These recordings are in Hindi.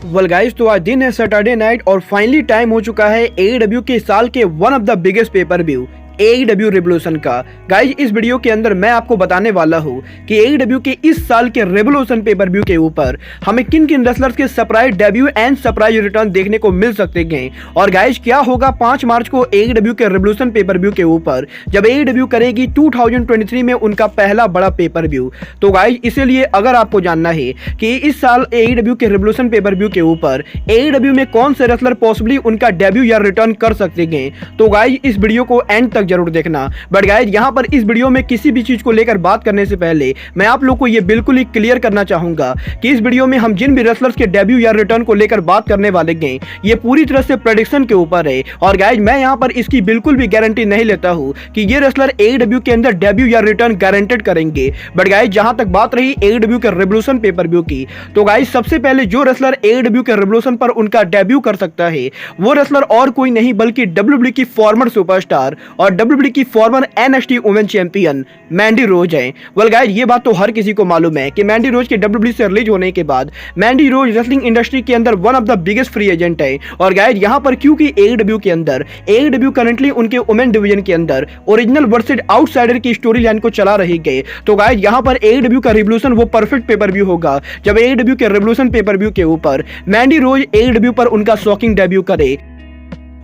वेल गाइस, तो आज दिन है सैटरडे नाइट और फाइनली टाइम हो चुका है AEW के साल के one of the biggest pay per view AEW revolution का। गाइज, इस वीडियो के अंदर मैं आपको बताने वाला हूँ कि AEW के इस साल के रेवोल्यूशन पेपर व्यू के ऊपर हमें किन किन रेसलर्स के surprise debut and surprise return देखने को मिल सकते हैं। और गाइज, क्या होगा 5 मार्च को AEW के रेवोल्यूशन पेपर व्यू के ऊपर जब AEW करेगी 2023 में उनका पहला बड़ा पेपर व्यू। तो गाइज, इसीलिए अगर आपको जानना है कि इस साल AEW के रेवोल्यूशन पेपर व्यू के ऊपर AEW में कौन से रेसलर पॉसिबली उनका डेब्यू या रिटर्न कर सकते हैं, तो गाइज इस वीडियो को एंड तक जरूर देखना। बट गाइज, यहां पर इस वीडियो में किसी भी चीज को लेकर बात करने से पहले मैं आप लोग को यह बिल्कुल ही क्लियर करना चाहूंगा कि इस वीडियो में हम जिन भी रेसलर्स के डेब्यू या रिटर्न को लेकर बात करने वाले हैं, ये पूरी तरह से प्रेडिक्शन के ऊपर है। और गाइज, मैं यहां पर इसकी बिल्कुल भी गारंटी नहीं लेता हूं कि ये रेसलर AEW के अंदर डेब्यू या रिटर्न गारंटेड करेंगे। बट गाइज, जहां तक बात रही AEW के रेवोल्यूशन पेपर व्यू की, तो गाइज सबसे पहले जो रेसलर AEW के रेवोल्यूशन पर उनका डेब्यू कर सकता है वो रेसलर और कोई नहीं बल्कि WWE की फॉर्मर सुपरस्टार और WWE की farmer NXT women champion Mandy रोज है। वेल गाइस, ये बात तो हर किसी को मालूम है कि मैंडी रोज के WWE से रिलीज होने के बाद मैंडी रोज रेसलिंग इंडस्ट्री के अंदर one of the biggest free agent है। और गाइस, यहां पर क्योंकि AEW के अंदर AEW करंटली उनके वुमेन डिवीजन के अंदर ओरिजिनल वर्सेस आउटसाइडर की स्टोरी लाइन को चला रही है, तो गाइस यहां पर AEW का रेवोल्यूशन वो परफेक्ट पेपर व्यू होगा जब AEW के रेवोल्यूशन पेपर व्यू के ऊपर मैंडी रोज AEW पर उनका शॉकिंग डेब्यू करे।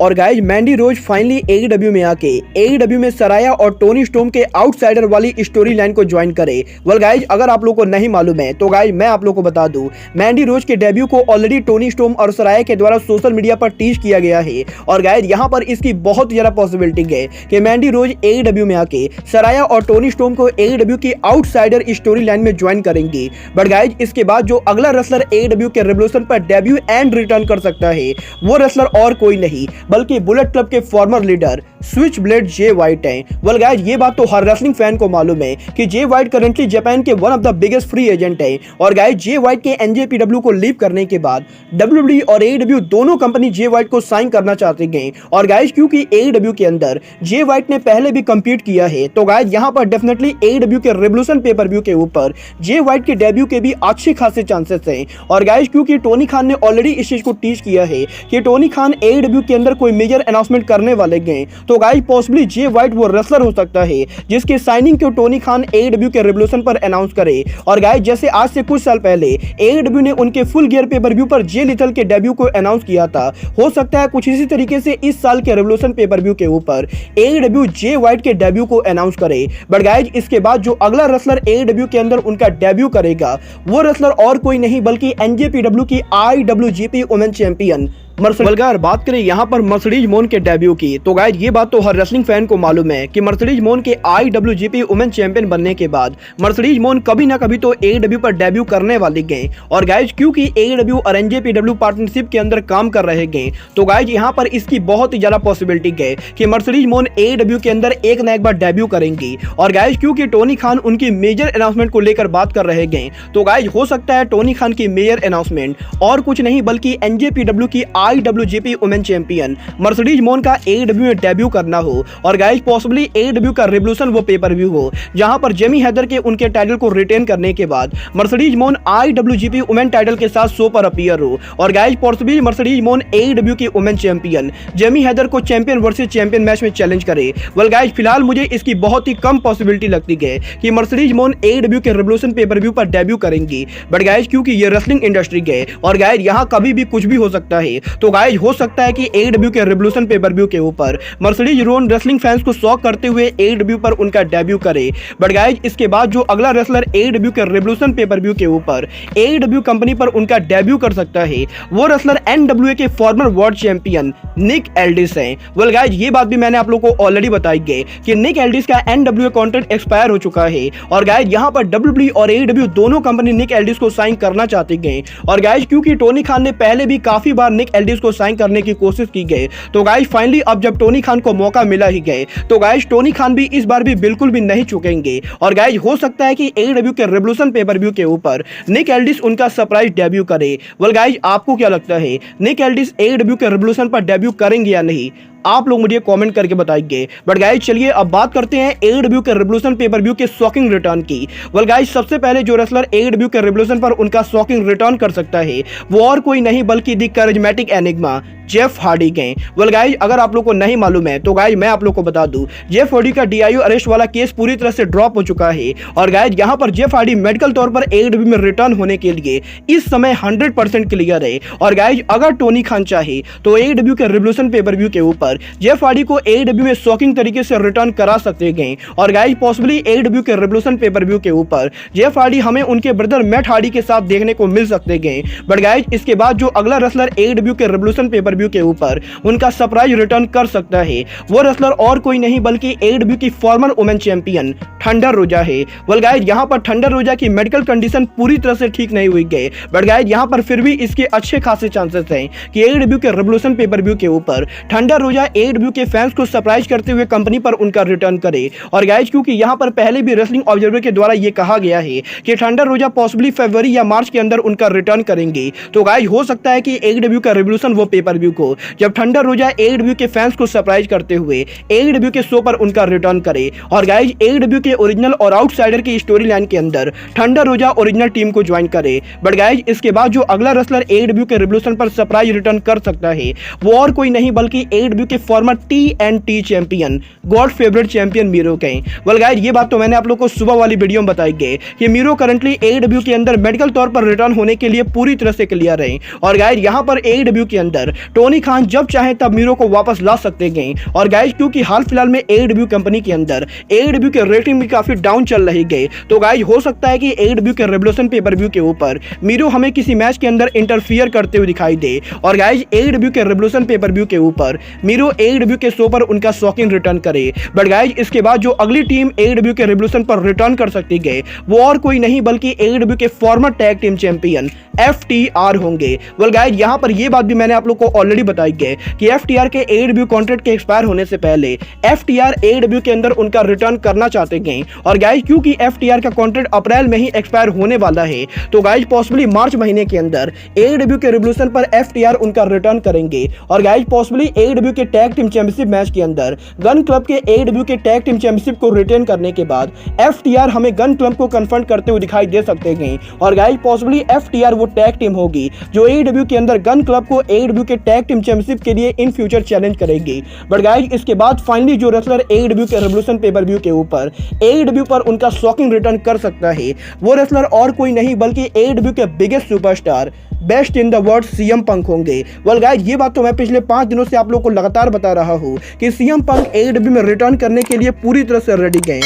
और गाइज, मैंडी रोज फाइनली AEW में आके AEW में सराया और टोनी स्टॉर्म के आउटसाइडर वाली स्टोरी लाइन को ज्वाइन करे। वेल गाइज, अगर आप लोगों को नहीं मालूम है तो गाइज मैं आप लोगों को बता दूं, मैंडी रोज के डेब्यू को ऑलरेडी टोनी स्टॉर्म और सराया के द्वारा सोशल मीडिया पर टीज किया गया है। और गाइज, यहां पर इसकी बहुत ज्यादा पॉसिबिलिटी है कि मैंडी रोज AEW में आके सराया और टोनी स्टॉर्म को AEW की आउटसाइडर स्टोरी लाइन में ज्वाइन करेंगे। बट गाइज, इसके बाद जो अगला रेसलर AEW के रेवोल्यूशन पर डेब्यू एंड रिटर्न कर सकता है वो रेसलर और कोई नहीं बल्कि बुलेट क्लब के फॉर्मर लीडर स्विच ब्लेड जे वाइट हैं। वेल गाइस, ये बात तो हर रेसलिंग फैन को मालूम है कि जे वाइट करंटली जापान के one of the biggest free agent हैं। और गाइस, जे वाइट के NJPW को लीव करने के बाद WWE और AEW दोनों कंपनी जे वाइट को साइन करना चाहते हैं। और गाइस, क्योंकि AEW के अंदर जे वाइट ने पहले भी कम्पीट किया है, तो गाइस यहां पर डेफिनेटली AEW के रेवोल्यूशन पेपर व्यू के ऊपर जे वाइट के डेब्यू के भी अच्छे खासे चांसेस हैं। और गाइस, क्योंकि टोनी खान ने ऑलरेडी इस चीज को टीच किया है कि टोनी खान AEW के अंदर कोई मेजर अनाउंसमेंट करने वाले हैं, तो गाइस पॉसिबली जे वाइट वो रेसलर हो सकता है जिसके साइनिंग को टोनी खान AEW के रेवोल्यूशन पर अनाउंस करे। और गाइस, जैसे आज से कुछ साल पहले AEW ने उनके फुल गियर पेपर व्यू पर जे लिथल के डेब्यू को अनाउंस किया था, हो सकता है कुछ इसी तरीके से इस साल के रेवोल्यूशन पेपर व्यू के ऊपर AEW जे वाइट के डेब्यू को अनाउंस करे। बट गाइस, इसके बाद जो अगला रेसलर AEW के अंदर उनका डेब्यू करेगा वो रेसलर और कोई नहीं बल्कि NJPW की IWGP वुमेन चैंपियन मर्सिडीज। बात करें यहाँ पर मर्सिडीज मोन के डेब्यू की, तो गाइस ये बात तो हर रेसलिंग फैन को मालूम है कि मर्सिडीज मोन के IWGP वुमेन चैंपियन बनने के बाद मर्सिडीज मोन कभी ना कभी तो AEW पर डेब्यू करने वाली हैं। और गाइस, क्योंकि AEW और NJPW पार्टनरशिप के अंदर काम कर रहे हैं, तो गाइस यहाँ पर इसकी बहुत ही ज्यादा पॉसिबिलिटी है कि मर्सिडीज मोन AEW के अंदर एक ना एक बार डेब्यू करेंगी। और गाइस, क्योंकि टोनी खान उनकी मेजर अनाउंसमेंट को लेकर बात कर रहे हैं, तो गाइस हो सकता है टोनी खान की मेजर अनाउंसमेंट और कुछ नहीं बल्कि NJPW की IWGP वुमेन चैंपियन मर्सिडीज मोन का AEW में डेब्यू करना हो। और गाइस, पॉसिबली AEW का रेवोल्यूशन वो पेपर व्यू हो जहां पर जेमी हैदर के उनके टाइटल को रिटेन करने के बाद मर्सिडीज मोन IWGP वुमेन टाइटल के साथ शो पर अपीयर हो। और गाइस, पॉसिबली मर्सिडीज मोन AEW की वुमेन चैंपियन जेमी हैदर को चैंपियन वर्सेस चैंपियन मैच में चैलेंज करे। वेल गाइस, फिलहाल मुझे इसकी बहुत ही कम पॉसिबिलिटी लगती है कि मर्सिडीज मोन AEW के रेवोल्यूशन पेपर व्यू पर डेब्यू करेंगी। बट गाइस, क्योंकि ये रेसलिंग इंडस्ट्री है और गाइस यहाँ कभी भी कुछ भी हो सकता है, तो गाइस हो सकता है कि AEW के रेवोल्यूशन पेपर व्यू के ऊपर मर्सिडीज रोन रेसलिंग फैंस को शॉक करते हुए AEW पर उनका डेब्यू करे। बट गाइस, इसके बाद जो अगला रेसलर AEW के रेवोल्यूशन पेपर व्यू के ऊपर AEW कंपनी पर उनका डेब्यू कर सकता है वो रेसलर NWA के फॉर्मर वर्ल्ड चैंपियन निक एल्डिस हैं। वेल गाइस, ये बात भी मैंने आप लोगों को ऑलरेडी बताई है कि निक एल्डिस का NWA कॉन्ट्रैक्ट एक्सपायर हो चुका है। और गाइस, यहाँ पर WWE और AEW दोनों कंपनी निक एल्डिस को साइन करना चाहती हैं। और गाइस, क्योंकि टोनी खान ने पहले भी काफी बार निक एल्डिस को साइन करने की कोशिश की गई, तो गाइस फाइनली अब जब टोनी खान को मौका मिला ही गए, तो गाइस टोनी खान भी इस बार भी बिल्कुल भी नहीं चुकेंगे। और गाइस, हो सकता है कि AEW के रेवोल्यूशन पेपर व्यू के ऊपर निक एल्डिस उनका सरप्राइज डेब्यू करे। वेल गाइस, आपको क्या लगता है, निक एल्डिस AEW के रेवोल्यूशन पर डेब्यू करेंगे या नहीं? आप लोग मुझे कमेंट करके बताएंगे। बट गाइज चलिए अब बात करते हैं AEW के रिवोल्यूशन पे पर व्यू के शॉकिंग रिटर्न की। वेल गाइज सबसे पहले जो रेसलर AEW के रिवोल्यूशन पर उनका शॉकिंग रिटर्न कर सकता है वो और कोई नहीं बल्कि दी करिज्मेटिक एनिग्मा जेफ हार्डी के। वेल गाइज अगर आप लोग को नहीं मालूम है तो गाइज मैं आप लोग को बता दूं, जेफ हार्डी का DIU अरेस्ट वाला केस पूरी तरह से ड्रॉप हो चुका है और गाइज यहां पर जेफ हार्डी मेडिकल तौर पर AEW में रिटर्न होने के लिए इस समय 100% क्लियर है। और गाइज अगर टोनी खान चाहे तो AEW के रिवोल्यूशन पे पर व्यू के ऊपर जेफ हार्डी को AEW में शॉकिंग तरीके से रिटर्न करा सकते हैं। और गाइज पॉसिबली AEW के रिवोल्यूशन पे पर व्यू के ऊपर जेफ हार्डी हमें उनके ब्रदर मैट हार्डी के साथ देखने को मिल सकते हैं। बट गाइज इसके बाद जो अगला रेसलर AEW के रिवोल्यूशन पे पर व्यू के ऊपर उनका सरप्राइज रिटर्न कर सकता है वो रेसलर और कोई नहीं बल्कि AEW की फॉर्मर वुमेन चैंपियन थंडर रोजा है। वेल गाइज यहां पर थंडर रोजा की मेडिकल कंडीशन पूरी तरह से ठीक नहीं हुई है, बट गाइज यहां पर फिर भी इसके अच्छे खासे चांसेस हैं कि AEW के रिवोल्यूशन पे पर व्यू के ऊपर थंडर रोजा AEW के फैंस को सरप्राइज करते हुए कंपनी पर उनका रिटर्न करे। और गाइज क्योंकि यहां पर पहले भी रेसलिंग ऑब्जर्वर के द्वारा यह कहा गया है कि थंडर रोजा पॉसिबली फरवरी या मार्च के अंदर उनका रिटर्न करेंगे, तो गाइज हो सकता है कि AEW का रिवोल्यूशन वो पे पर व्यू को जब थंडर रोजा AEW के फैंस को सरप्राइज करते हुए AEW के शो पर उनका रिटर्न करे। और गाइज AEW के ओरिजिनल और आउटसाइडर की स्टोरी लाइन के अंदर थंडर रोजा ओरिजिनल टीम को ज्वाइन करे। बट गाइज इसके बाद जो अगला रेसलर AEW के रिवोल्यूशन पर सरप्राइज रिटर्न कर सकता है वो और कोई नहीं बल्कि AEW के farmer TNT champion God favourite champion Miro के। वेल गाइज ये बात तो मैंने आप लोग को सुबह वाली वीडियो में बताई गई कि मीरो करंटली AEW के अंदर मेडिकल तौर पर रिटर्न होने के लिए पूरी तरह से क्लियर है। और गाइज यहां पर AEW के अंदर टोनी खान जब चाहे तब मीरो को वापस ला सकते हैं। और गाइज क्योंकि हाल फिलहाल में AEW कंपनी के अंदर AEW के रेटिंग भी काफी डाउन चल रही है, तो गाइज हो सकता है कि AEW के रिवोल्यूशन पे पर व्यू के ऊपर मीरो हमें किसी मैच के अंदर इंटरफियर करते हुए दिखाई दे। और गाइज AEW के रिवोल्यूशन पे पर व्यू के ऊपर मीरो AEW के शो पर उनका शॉकिंग रिटर्न करे। बट गाइज इसके बाद जो अगली टीम AEW के रिवोल्यूशन पर रिटर्न कर सकती है वो और कोई नहीं बल्कि AEW के farmer tag team champion FTR होंगे। वेल गाइज यहां पर यह बात भी मैंने आप लोग को ऑलरेडी बताई है कि FTR के AEW कॉन्ट्रैक्ट के एक्सपायर होने से पहले FTR AEW के अंदर उनका रिटर्न करना चाहते हैं। और गाइज क्योंकि FTR का कॉन्ट्रैक्ट अप्रैल में ही एक्सपायर होने वाला है, तो गाइज पॉसिबली मार्च महीने के अंदर AEW के रिवोल्यूशन पर FTR उनका रिटर्न करेंगे। और गाइज पॉसिबली AEW के टैग टीम चैंपियनशिप मैच के अंदर गन क्लब के AEW के टैग टीम चैंपियनशिप को रिटेन करने के बाद FTR हमें गन क्लब को कन्फ्रंट करते हुए दिखाई दे सकते हैं। और गाइज पॉसिबली FTR वो टैग टीम होगी जो AEW के अंदर गन क्लब को AEW के टैग टीम चैंपियनशिप के लिए इन फ्यूचर चैलेंज करेगी। बट गाइज इसके बाद फाइनली जो रेसलर AEW के रिवोल्यूशन पे पर व्यू के ऊपर AEW पर उनका शॉकिंग रिटर्न कर सकता है वो रेसलर और कोई नहीं बल्कि AEW के biggest superstar best in the world CM पंक होंगे। वेल गाइज ये बात तो मैं पिछले 5 दिनों से आप लोग को लगातार बता रहा हूं कि CM पंक AEW में रिटर्न करने के लिए पूरी तरह से रेडी हैं।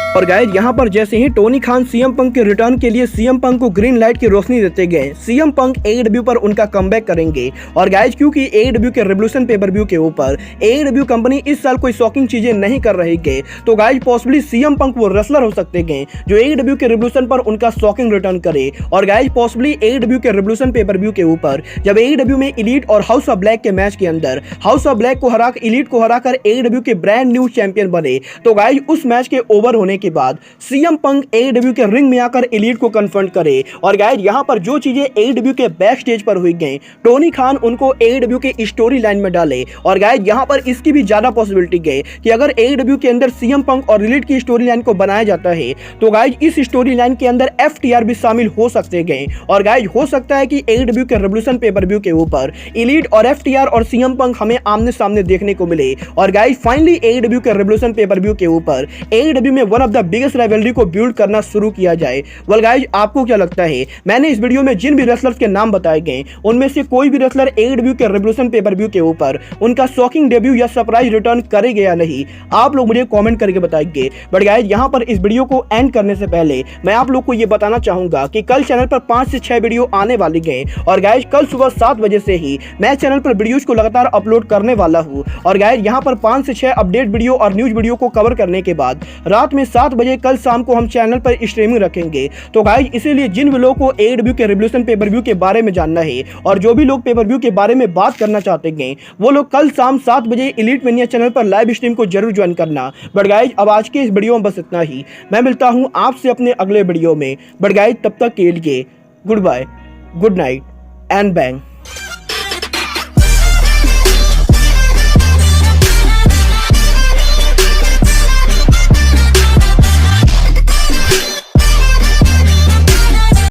और गाइज यहाँ पर जैसे ही टोनी खान CM पंक के रिटर्न के लिए CM पंक को ग्रीन लाइट की रोशनी देते गए, CM पंक AEW पर उनका कमबैक करेंगे। और गाइज क्योंकि AEW के रिवोल्यूशन पे पर व्यू के ऊपर AEW कंपनी इस साल कोई शॉकिंग चीजें नहीं कर रही है, तो गाइज पॉसिबली CM पंक वो रेसलर हो सकते हैं जो AEW के रिवोल्यूशन पर उनका शॉकिंग रिटर्न करे। और गाइज पॉसिबली AEW के रिवोल्यूशन पे पर व्यू के ऊपर जब AEW में एलीट और हाउस ऑफ ब्लैक के मैच के अंदर हाउस ऑफ ब्लैक को हराकर एलीट को हराकर AEW के ब्रांड न्यू चैंपियन बने, तो गाइज उस मैच के ओवर होने के बाद CM पंक AEW के रिंग में आकर एलीट को कन्फ्रंट करे। और गाइज यहां पर जो चीजें AEW के बैक स्टेज पर हुई गई, टोनी खान उनको AEW के स्टोरी लाइन में डाले। और गाइज यहां पर इसकी भी ज्यादा पॉसिबिलिटी है कि अगर AEW के अंदर CM पंक और एलीट की स्टोरी लाइन को बनाया जाता है तो गाइज इस स्टोरी लाइन के अंदर FTR भी शामिल हो सकते हैं। और गाइज हो सकता है कि AEW के रिवोल्यूशन पे पर व्यू के ऊपर एलीट और FTR और CM पंक हमें आमने सामने देखने को मिले। और गाइज फाइनली AEW के रिवोल्यूशन पे पर व्यू के ऊपर AEW में one of the biggest rivalry को बिल्ड करना शुरू किया जाए। वेल गाइज आपको क्या लगता है? मैंने इस वीडियो में जिन भी रेसलर्स के नाम बताए गए उनमें से कोई भी रेसलर AEW के रिवोल्यूशन पे पर व्यू के ऊपर उनका शॉकिंग डेब्यू या सरप्राइज रिटर्न करेंगे या नहीं, आप लोग मुझे कमेंट करके बताएंगे। बट गाइज यहां पर इस वीडियो को एंड करने से पहले मैं आप लोग को यह बताना चाहूंगा कि कल चैनल पर 5 से 6 वीडियो आने वाली गए। और गाइज कल सुबह 7 बजे से ही मैं चैनल पर वीडियोज को लगातार अपलोड करने वाला हूं। और गाइज यहां पर 5 से 6 अपडेट वीडियो और न्यूज वीडियो को कवर करने के बाद रात में 7 बजे कल शाम को हम चैनल पर स्ट्रीमिंग रखेंगे। तो गाइज इसीलिए जिन भी लोगों को AEW के रिवोल्यूशन पे पर व्यू के बारे में जानना है और जो भी लोग पे पर व्यू के बारे में बात करना चाहते हैं वो लोग कल शाम 7 बजे एलीट मेनिया चैनल पर लाइव स्ट्रीम को जरूर ज्वाइन करना। बट गाइज अब आज के इस वीडियो में बस इतना ही। मैं मिलता हूं आपसे अपने अगले वीडियो में। बट गाइज तब तक के लिए good bye, good night and bang.